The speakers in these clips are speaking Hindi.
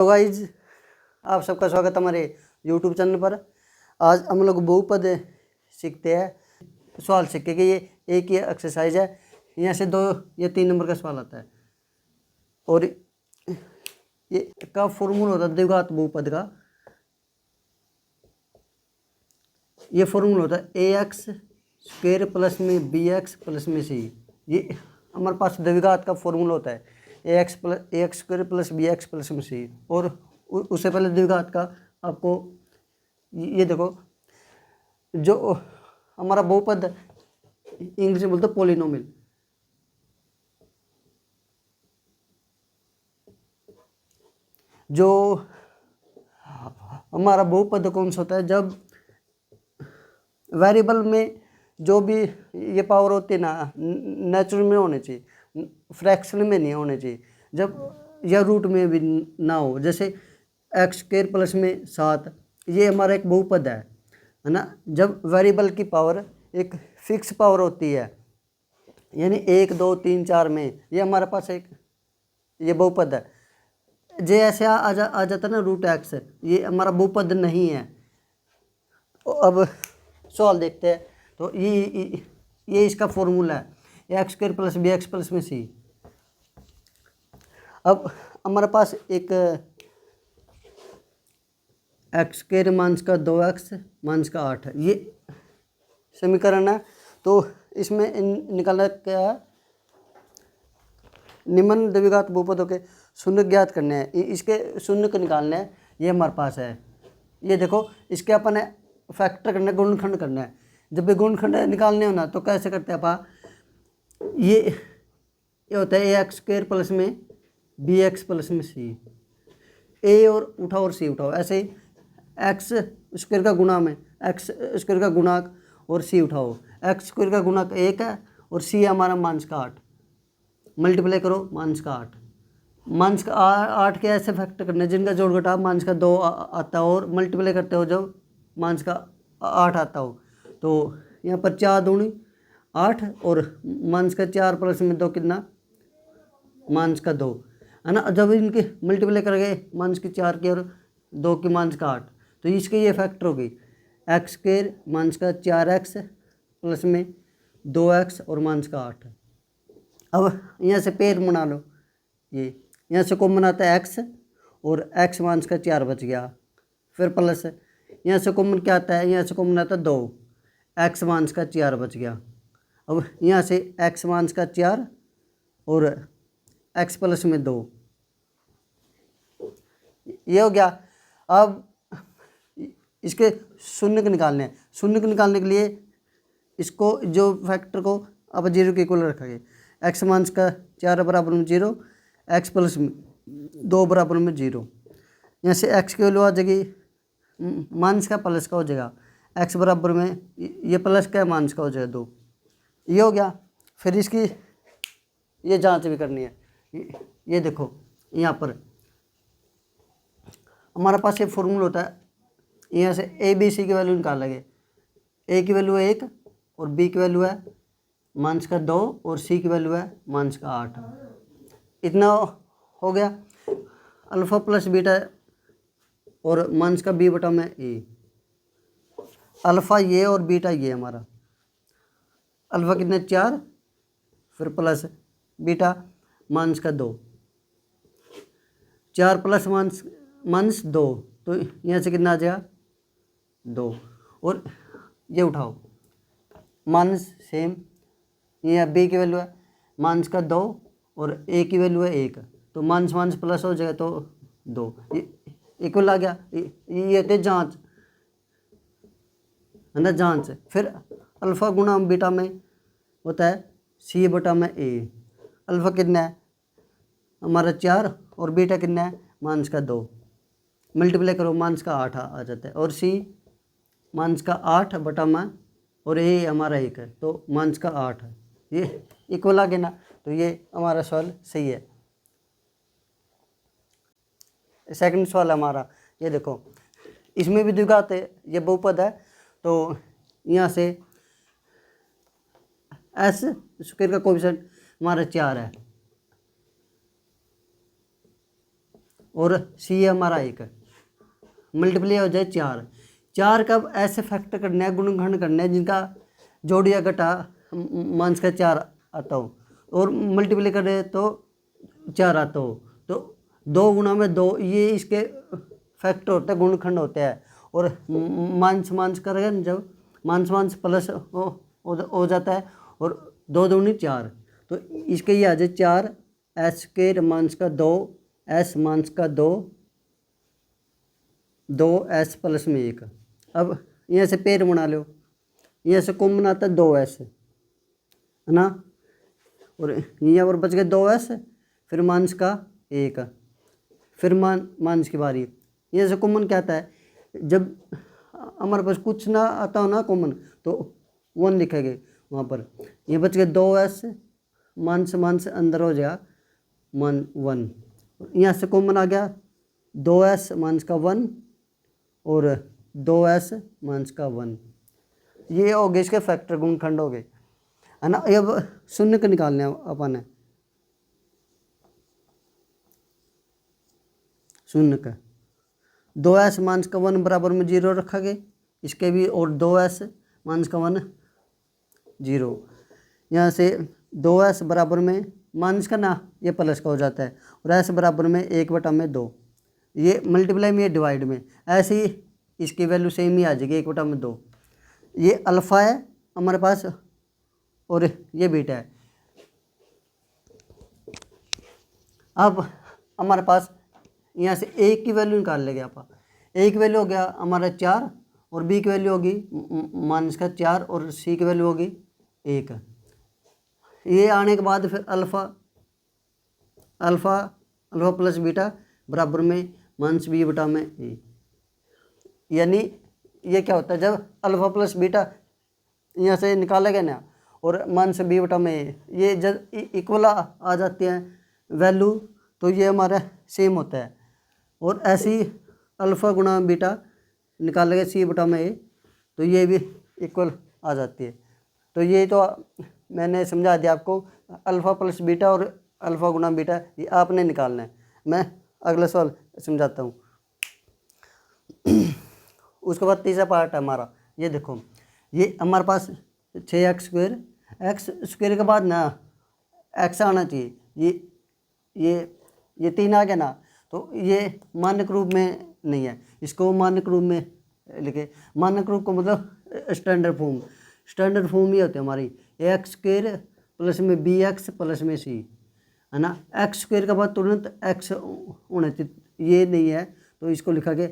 तो गाइज आप सबका स्वागत है हमारे YouTube चैनल पर। आज हम लोग बहुपद सीखते हैं। सवाल सीखे कि ये एक ही एक्सरसाइज है, यहाँ से 2 या 3 नंबर का सवाल आता है और ये का फॉर्मूला होता है द्विघात बहुपद का। ये फॉर्मूला होता है ax² प्लस में bx प्लस में c। ये हमारे पास द्विघात का फॉर्मूला होता है ax² प्लस bx प्लस में c। और उससे पहले द्विघात का आपको ये देखो, जो हमारा बहुपद इंग्लिश में बोलते हैं पॉलिनोमियल, जो हमारा बहुपद कौन सा होता है, जब वेरिएबल में जो भी ये पावर होती है ना, नेचुरल में होने चाहिए, फ्रैक्शन में नहीं होने चाहिए, जब या रूट में भी ना हो। जैसे x² प्लस में 7, ये हमारा एक बहुपद है ना। जब वेरिएबल की पावर एक फिक्स पावर होती है, यानी 1 2 3 4 में, ये हमारे पास एक ये बहुपद है। जे ऐसे आ जाता है ना √x, ये हमारा बहुपद नहीं है। तो अब सवाल देखते हैं। तो ये इसका फॉर्मूला है x² प्लस bx प्लस में c। अब हमारे पास एक x² माइनस का 2x माइनस का 8 है, ये समीकरण है। तो इसमें निकालना क्या है, निम्न द्विघात बहुपदों के शून्य ज्ञात करने हैं, इसके शून्य को निकालने हैं। ये हमारे पास है, ये देखो, इसके अपन फैक्टर करना है, गुणनखंड करना है। जब भी गुणनखंड निकालने हो ना, तो कैसे करते हैं आप, ये होता है ax² प्लस में bx प्लस में c। a और उठाओ और c उठाओ, ऐसे ही x² का गुणा में x² का गुणाक और c उठाओ। x² का गुणाक 1 है और c हमारा माइनस का 8, मल्टीप्लाई करो माइनस का 8। माइनस का 8 के ऐसे फैक्टर करने जिनका जोड़ घटाव माइनस का 2 आता हो, और मल्टीप्लाई करते हो जब माइनस का 8 आता हो। तो यहाँ पर 4 दूनी 8 और माइनस का 4 प्लस में 2 कितना, माइनस का 2 है ना। जब इनके मल्टीप्लाई कर गए माइनस की 4 की और 2 की माइनस का 8, तो इसके ये फैक्टर होगी x² माइनस का 4x प्लस में 2x और माइनस का 8। अब यहाँ से पेड़ बना लो, ये यहाँ से कॉमन आता है x और x माइनस का 4 बच गया, फिर प्लस यहाँ से कॉमन क्या आता है, यहाँ से कॉमन आता है 2, x माइनस का 4 बच गया। अब यहाँ से x माइनस का 4 और x प्लस में 2, ये हो गया। अब इसके शून्य को निकालने हैं। शून्य को निकालने के लिए इसको, जो फैक्टर को अब 0 के इक्वल रखेंगे, x माइनस का 4 बराबर में 0, x प्लस में 2 बराबर में 0। यहाँ से x की वैल्यू आ जाएगी माइनस का प्लस का हो जाएगा, x बराबर में ये प्लस का माइनस का हो जाएगा 2। ये हो गया। फिर इसकी ये जांच भी करनी है। ये देखो, यहाँ पर हमारे पास ये फॉर्मूला होता है, यहाँ से a b c की वैल्यू निकालेंगे। a की वैल्यू है 1 और b की वैल्यू है माइनस का 2 और c की वैल्यू है माइनस का 8। इतना हो गया। अल्फ़ा प्लस बीटा और माइनस का b बटा में a। अल्फ़ा ये और बीटा ये हमारा, अल्फ़ा कितने 4, फिर प्लस बीटा माइनस का 2, 4 प्लस माइनस 2, तो यहाँ से कितना आ जाएगा 2। और ये उठाओ माइनस सेम, ये b की वैल्यू है माइनस का 2 और a की वैल्यू है 1, तो माइनस माइनस प्लस हो जाएगा तो 2, इक्वल आ गया। ये होते जांच है ना, जांच। फिर अल्फ़ा गुणा बीटा में होता है c बटा में a। अल्फ़ा कितना है हमारा 4 और बीटा कितना है माइनस का 2, मल्टीप्लाई करो माइनस का 8 आ जाता है, और c माइनस का 8 बटा में, और a हमारा 1 है तो माइनस का 8 है। ये इक्वल आ गया ना, तो ये हमारा सवाल सही है। सेकंड सवाल हमारा, ये देखो, इसमें भी द्विघात है, ये बहुपद है। तो यहाँ से s² का कोएफिशिएंट हमारा 4 है, और सी है हमारा 1, मल्टीप्लाई हो जाए 4। 4 का ऐसे फैक्टर करना है, गुणनखंड करना है जिनका जोड़ या घटा माइनस का 4 आता हो, और मल्टीप्लाई करे तो 4 आता हो। तो 2 गुणा में 2, ये इसके फैक्टर होते हैं, गुणनखंड होते हैं। और माइनस माइनस करेगा ना, जब माइनस माइनस प्लस हो जाता है, और 2 दूनी 4, तो इसके ये आ जाए 4 एस स्क्वायर माइनस का 2 एस माइनस का 2 एस प्लस में 1। अब यहाँ से पेड़ बना लो, यहाँ से कॉमन आता है 2s, है ना, और यहाँ पर बच गए 2s, फिर माइनस का 1, फिर माइनस की बारी। यहाँ से कॉमन क्या आता है, जब हमारे पास कुछ ना आता हो ना कॉमन, तो 1 लिखेंगे वहाँ पर। ये बच गए 2s, माइनस माइनस अंदर हो जाएगा 1। यहाँ से कॉमन आ गया 2s माइनस का 1 और 2s माइनस का 1। ये हो गए इसके फैक्टर, गुणनखंड हो गए, है ना। अब शून्य को निकालने अपन है, शून्य का 2s माइनस का 1 बराबर में 0 रखा गया, इसके भी, और 2s माइनस का 1 0। यहाँ से 2s बराबर में माइनस का ना, ये प्लस का हो जाता है, और s बराबर में 1/2, ये मल्टीप्लाई में, ये डिवाइड में, ऐसे ही इसकी वैल्यू सेम ही आ जाएगी 1/2। ये अल्फ़ा है हमारे पास और ये बीटा है। अब हमारे पास यहाँ से a की वैल्यू निकाल लेंगे आप। a की वैल्यू हो गया हमारा 4, और b की वैल्यू होगी माइनस का 4, और c की वैल्यू होगी 1। ये आने के बाद फिर अल्फ़ा प्लस बीटा बराबर में माइनस b/a। यानी ये क्या होता है, जब अल्फ़ा प्लस बीटा यहाँ से निकालेगा ना, और माइनस b/a, ये जब इक्वल आ जाती हैं वैल्यू, तो ये हमारा सेम होता है। और ऐसे ही अल्फ़ा गुणा बीटा निकालेंगे c/a, तो ये भी इक्वल आ जाती है। तो ये तो मैंने समझा दिया आपको, अल्फ़ा प्लस बीटा और अल्फ़ा गुणा बीटा ये आपने निकालना है। मैं अगला सवाल समझाता हूँ। उसके बाद तीसरा पार्ट है हमारा, ये देखो, ये हमारे पास 6x स्क्वायर के बाद ना x आना चाहिए, ये 3 आ गया ना, तो ये मानक रूप में नहीं है, इसको मानक रूप में लिखे। मानक रूप को मतलब स्टैंडर्ड फॉर्म ही होती है हमारी, एक्स स्क्वायर प्लस में bx प्लस में c, है ना। एक्स स्क्वायर के बाद तुरंत x होना चाहिए, ये नहीं है, तो इसको लिखा के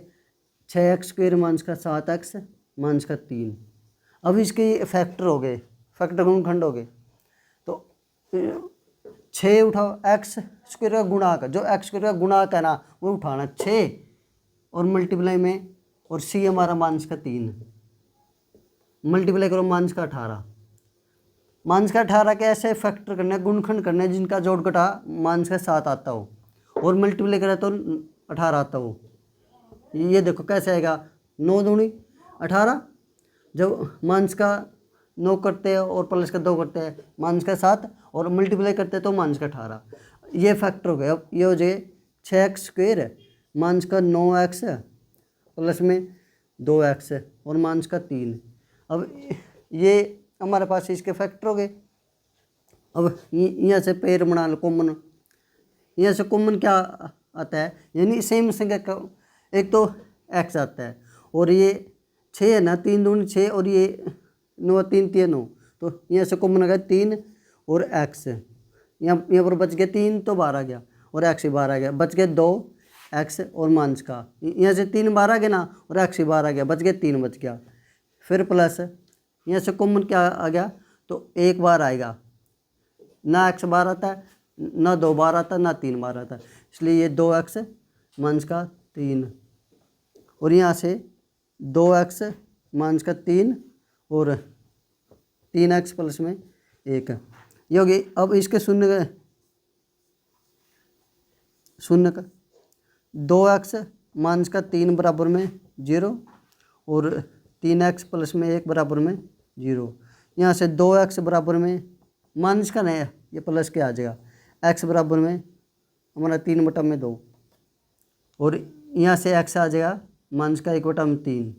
6x स्क्वायर माइनस का 7x माइनस का 3। अब इसके फैक्टर हो गए, फैक्टर गुणनखंड हो गए, तो 6 उठाओ, एक्स स्क्वायर का गुणाक, जो एक्स स्क्वायर का गुणाक है ना वो उठाना 6, और मल्टीप्लाई में, और c हमारा माइनस का 3, मल्टीप्लाई करो माइनस का 18। माइनस का 18 के ऐसे फैक्टर करना है, गुणनखंड करना है जिनका जोड़ घटा माइनस का 7 आता हो, और मल्टीप्लाई करें तो 18 आता हो। ये देखो कैसे आएगा, 9 दूनी 18, जब माइनस का 9 करते हैं और प्लस का 2 करते हैं, माइनस का 7, और मल्टीप्लाई करते हैं तो माइनस का 18। ये फैक्टर हो गया। अब ये हो जाए 6x स्क्वायर माइनस का 9x प्लस में 2x और माइनस का 3। अब ये हमारे पास इसके फैक्टर हो गए। अब यहाँ से पेड़ बना लो कॉमन, यहाँ से कॉमन क्या आता है, यानी सेम संख्या का एक तो x आता है, और ये 6 है ना, 3 दूनी 6, और ये 9 3 3 9, तो यहाँ से कॉमन आ गया 3 और x, यहाँ पर बच गया 3 तो बाहर आ गया, और x ही बाहर आ गया, बच गए 2x और माइनस का, यहाँ से 3 बाहर आ गया ना, और x ही बाहर आ गया, बच गया 3 बच गया, फिर प्लस यहाँ से कॉमन क्या आ गया, तो 1 बार आएगा, ना x बाहर आता है, ना 2 बार आता है, ना 3 बार आता है, इसलिए ये 2x माइनस का 3, और यहाँ से 2x माइनस का 3 और 3x प्लस में 1, ये होगी। अब इसके शून्य का 2x माइनस का 3 बराबर में 0, और 3x प्लस में 1 बराबर में 0। यहाँ से 2x बराबर में माइनस का नहीं है, ये प्लस के आ जाएगा, x बराबर में हमारा 3/2, और यहाँ से एक्स आ जाएगा माइनस का 1/3।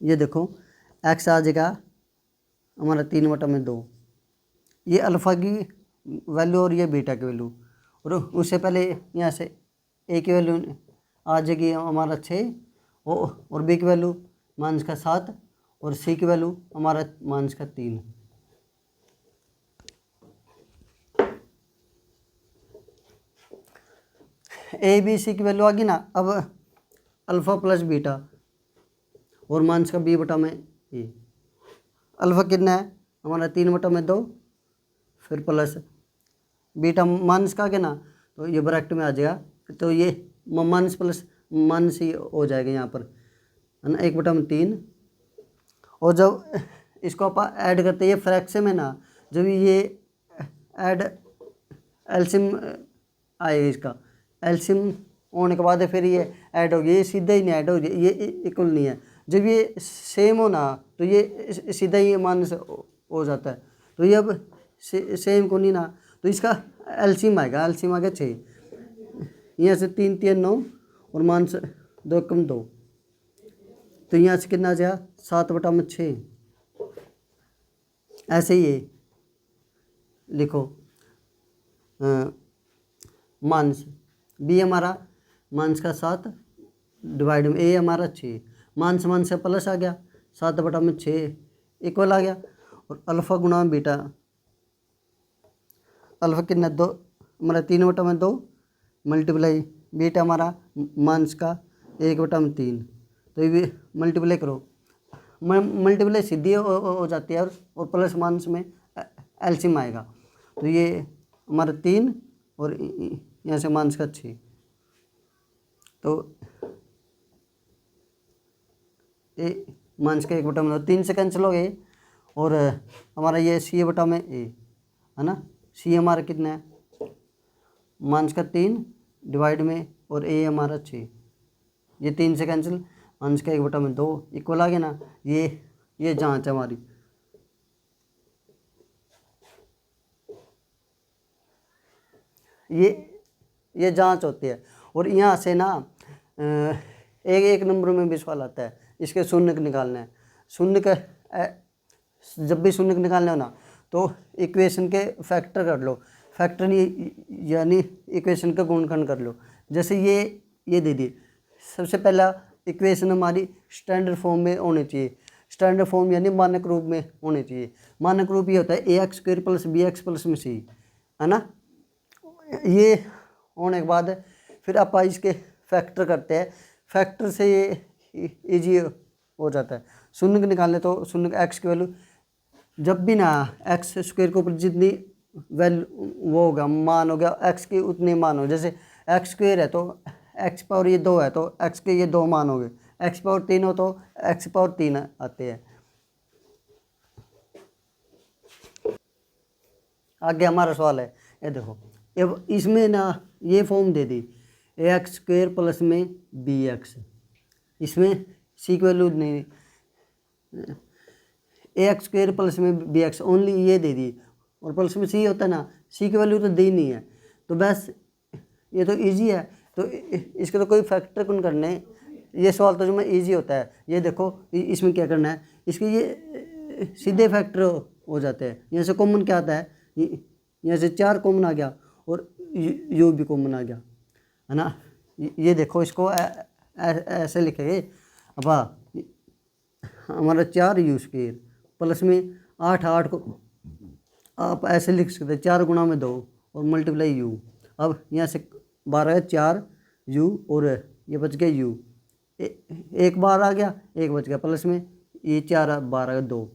ये देखो एक्स आ जाएगा हमारा 3/2। ये अल्फ़ा की वैल्यू और ये बीटा की वैल्यू। और उससे पहले यहाँ से ए की वैल्यू आ जाएगी हमारा 6 और बी की वैल्यू माइनस का 7 और सी की वैल्यू हमारा माइनस का 3। ए बी सी की वैल्यू आ गई ना। अब अल्फ़ा प्लस बीटा और माइनस का b/a। अल्फ़ा कितना है हमारा 3/2, फिर प्लस बीटा माइनस का के ना, तो ये ब्रैकेट में आ जाएगा। तो ये माइनस प्लस माइनस ही हो जाएगा यहाँ पर, है ना, 1/3। और जब इसको आप ऐड करते हैं ये फ्रैक्शन में ना, जब ये ऐड एलसीएम आएगा, इसका एलसीएम होने के बाद फिर ये ऐड हो गया, ये सीधा ही नहीं ऐड हो गया, ये इक्वल नहीं है। जब ये सेम हो ना तो ये सीधा ही माइनस हो जाता है। तो ये अब सेम को नहीं ना, तो इसका एलसीएम आएगा। एलसीएम आ गया 6, यहाँ से 3 3 9 और माइनस 2 कम 2, तो यहाँ से कितना आ जाएगा 7/6। ऐसे ही है लिखो माइनस बी हमारा माइनस का 7 डिवाइड में ए हमारा 6, माइनस माइनस से प्लस आ गया 7/6 इक्वल आ गया। और अल्फ़ा गुणा बीटा, अल्फ़ा कितना 2 हमारा 3/2 मल्टीप्लाई बीटा हमारा माइनस का 1/3। तो ये भी मल्टीप्लाई करो, मल्टीप्लाई सीधी हो जाती है और प्लस माइनस में एलसीएम आएगा। तो ये हमारा 3 और यहाँ से माइनस का 6, तो ए माइनस का 1/2 3 से कैंसिल हो गए। और हमारा ये c/a है ना, सी हमारा कितना है माइनस का 3 डिवाइड में और ए हमारा 6, ये 3 से कैंसिल, माइनस का 1/2 इक्वल आ गया ना। ये जांच है हमारी। ये जांच होती है। और यहाँ से ना एक नंबर में भी सवाल आता है, इसके शून्य निकालना है। शून्य का जब भी शून्य निकालना हो ना तो इक्वेशन के फैक्टर कर लो, फैक्टर नहीं यानी इक्वेशन का गुणनखंड कर लो। जैसे ये दे दी, सबसे पहला इक्वेशन हमारी स्टैंडर्ड फॉर्म में होनी चाहिए। स्टैंडर्ड फॉर्म यानी मानक रूप में होनी चाहिए। मानक रूप ये होता है ax² + bx + c, है ना। ये होने के बाद फिर आप इसके फैक्टर करते हैं, फैक्टर से ये ईजी हो जाता है। शून्य को निकालने तो शून्य का एक्स की वैल्यू जब भी ना x² के ऊपर जितनी वैल्यू वो होगा मान हो गया x के उतने मान हो। जैसे x² है तो x पावर ये 2 है तो x के ये 2 मान हो गए, x पावर 3 हो तो x पावर 3 आते हैं। आगे हमारा सवाल है, ये देखो अब इसमें ना ये फॉर्म दे दी ax² प्लस में bx, इसमें c की वैल्यू नहीं, ax² प्लस में bx ओनली ये दे दी और प्लस में c होता है ना, c की वैल्यू तो दी नहीं है। तो बस ये तो इजी है, तो इसके तो कोई फैक्टर कौन करने, ये सवाल तो जो में ईजी होता है। ये देखो इसमें क्या करना है, इसके ये सीधे फैक्टर हो जाते हैं। यहाँ से कॉमन क्या आता है, यहाँ से 4 कॉमन आ गया और यू भी कॉमन आ गया, है ना। ये देखो इसको ऐसे लिखेंगे, अब हमारा 4u² प्लस में 8 को आप ऐसे लिख सकते हैं 4 गुणा में 2 और मल्टीप्लाई यू। अब यहाँ से 12 4u और ये बच गया u, एक बार आ गया, एक बच गया प्लस में ये 4 12 2।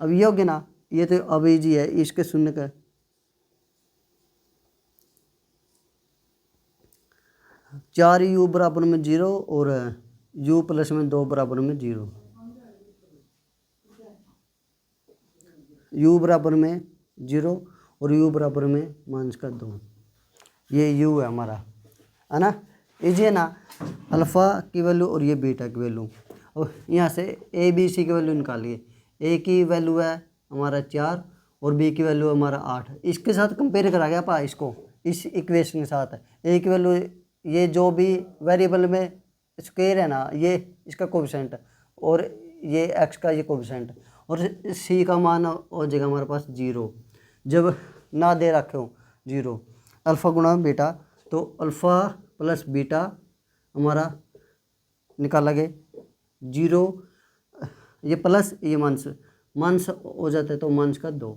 अब ये हो गया ना, ये तो अब इजी है, इसके शून्य का 4u बराबर में 0 और u प्लस में 2 बराबर में 0, u बराबर में 0 और u बराबर में माइनस का 2। ये u है हमारा, है ना, इजी है ना। अल्फ़ा की वैल्यू और ये बीटा की वैल्यू, और यहाँ से ए बी सी की वैल्यू निकालिए। ए की वैल्यू है हमारा 4 और बी की वैल्यू है हमारा 8। इसके साथ कंपेयर करा गया पा इसको, इस इक्वेशन के साथ ए की वैल्यू, ये जो भी वेरिएबल में स्क्वायर है ना, ये इसका कोफिशिएंट और ये एक्स का ये कोफिशिएंट, और सी का मान हो जाएगा हमारे पास 0 जब ना दे रखे हो 0। अल्फ़ा गुणा बीटा, तो अल्फ़ा प्लस बीटा हमारा निकाला गया 0, ये प्लस ये माइनस हो जाता है तो माइनस का 2,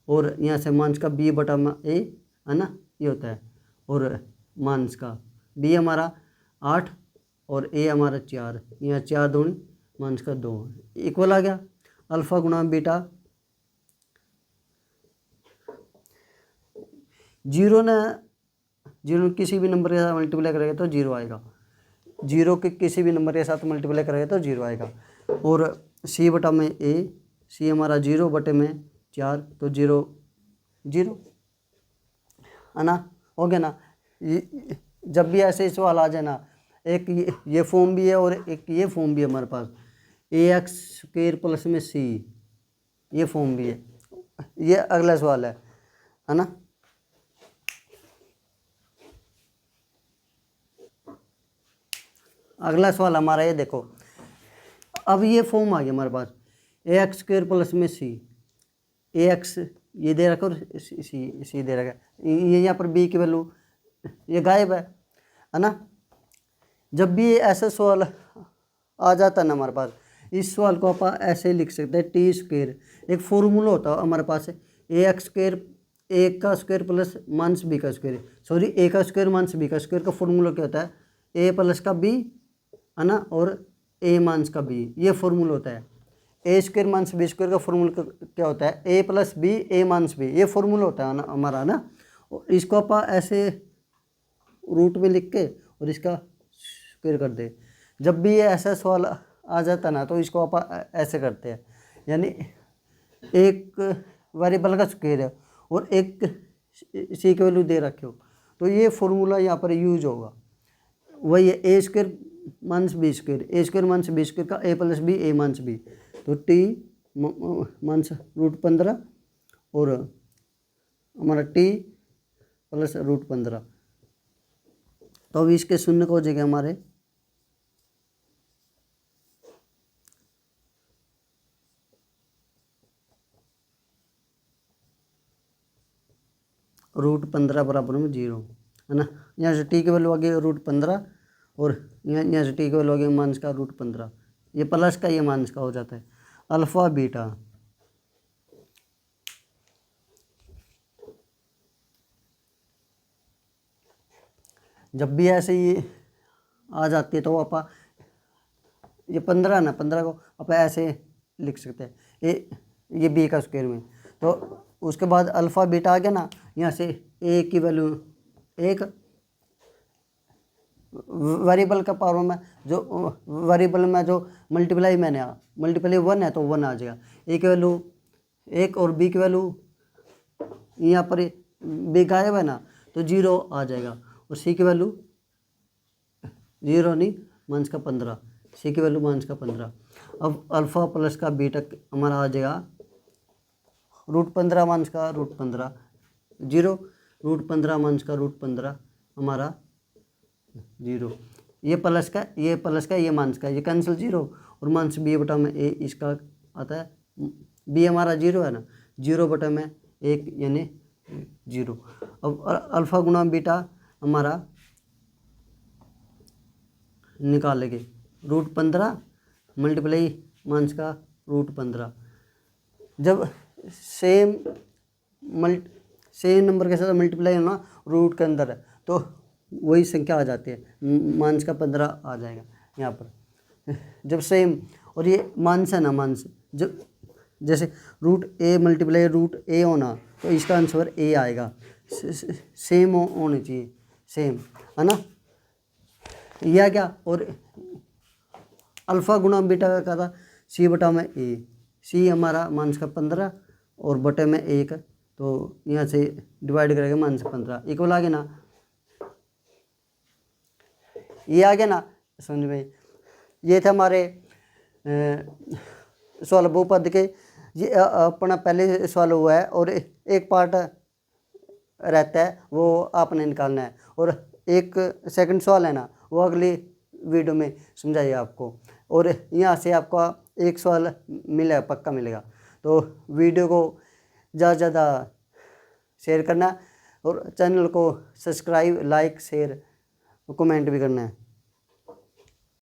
और यहाँ से माइनस का b बटा ए है ना, ये होता है, और माइनस का b हमारा 8 और a हमारा 4, यहाँ 4 दूनी माइनस का 2 इक्वल आ गया। अल्फ़ा गुणा बीटा 0 किसी भी नंबर के साथ मल्टीप्लाई करेगा तो 0 आएगा, 0 के किसी भी नंबर के साथ मल्टीप्लाई करेगा तो 0 आएगा। और c बटा में a, c हमारा 0 बटे में 4 तो 0 0 है ना, हो गया ना। जब भी ऐसे सवाल आ जाए ना, एक ये फॉर्म भी है और एक ये फॉर्म भी है हमारे पास, ax² प्लस में c, ये फॉर्म भी है। ये अगला सवाल है ना। अगला सवाल हमारा ये देखो, अब ये फॉर्म आ गया हमारे पास ax² प्लस में c, ax ये दे रखा और c दे रखा, ये यहाँ पर b की वैल्यू ये गायब है ना। जब भी ऐसा सवाल आ जाता है ना हमारे पास, इस सवाल को आप ऐसे लिख सकते हैं t², एक फॉर्मूला होता है हमारे पास ax², a का स्क्वायर प्लस माइनस b का स्क्वायर, सॉरी a का स्क्वायर माइनस b का स्क्वायर का फॉर्मूला क्या होता है, a प्लस का b है ना, और a माइनस का b, ये फॉर्मूला होता है। a² माइनस b स्क्वायर का फॉर्मूला क्या होता है, a plus b a minus b, ये फॉर्मूला होता है ना हमारा ना। और इसको आप ऐसे रूट में लिख के और इसका स्क्वायर कर दे। जब भी ये ऐसा सवाल आ जाता ना तो इसको आप ऐसे करते हैं, यानी एक वेरिएबल का स्क्वायर है और एक सी की वैल्यू दे रखे हो, तो ये फॉर्मूला यहाँ पर यूज होगा। वही है a² minus b², a² minus b² का a plus b a minus b, तो t माइनस √15 और हमारा t प्लस √15, तो अभी इसके शून्य को हो जाएगा हमारे √15 बराबर में 0 है ना। यहाँ से t की वैल्यू आ गई √15 और यहाँ से t की वैल्यू आ गई माइनस का √15, ये प्लस का ये माइनस का हो जाता है। अल्फ़ा बीटा जब भी ऐसे ही आ जाती है तो आप ये 15 ना, 15 को आप ऐसे लिख सकते हैं ये b का स्क्वायर में, तो उसके बाद अल्फ़ा बीटा आ गया ना, यहाँ से a की वैल्यू 1, वेरिएबल का पावर में जो वेरिएबल में जो मल्टीप्लाई 1 है तो 1 आ जाएगा, a की वैल्यू 1 और b की वैल्यू यहाँ पर b गायब है ना तो 0 आ जाएगा, और c की वैल्यू 0 नहीं माइनस का 15, सी की वैल्यू माइनस का 15। अब अल्फ़ा प्लस का बीटा हमारा आ जाएगा √15 माइनस का √15 0, √15 माइनस का √15 हमारा 0, ये प्लस का ये माइनस का, ये कैंसिल 0 और माइनस b बटा में a इसका आता है, b हमारा 0 है ना, 0 बटा में 1 यानी 0। अब अल्फ़ा गुणा बीटा हमारा निकालेंगे √15 मल्टीप्लाई माइनस का √15, जब सेम नंबर के साथ मल्टीप्लाई होना रूट के अंदर है तो वही संख्या आ जाती है, माइनस का 15 आ जाएगा यहाँ पर जब सेम, और ये माइनस है ना, माइनस जब जैसे √a मल्टीप्लाई √a होना तो इसका आंसर a आएगा, सेम होनी चाहिए, सेम है ना, यह आ गया। और अल्फ़ा गुणा बीटा का क्या था, c बटा में a, c हमारा माइनस का 15 और बटे में 1, तो यहाँ से डिवाइड करेंगे माइनस 15 इक्वल आ गया ना, ये आ गया ना समझ में। ये थे हमारे सवाल बहुपद के, ये अपना पहले सवाल हुआ है और एक पार्ट रहता है वो आपने निकालना है। और एक सेकंड सवाल है ना, वो अगली वीडियो में समझाइए आपको। और यहाँ से आपका एक सवाल मिलेगा, पक्का मिलेगा। तो वीडियो को ज़्यादा से ज़्यादा शेयर करना और चैनल को सब्सक्राइब, लाइक, शेयर, कमेंट भी करना है।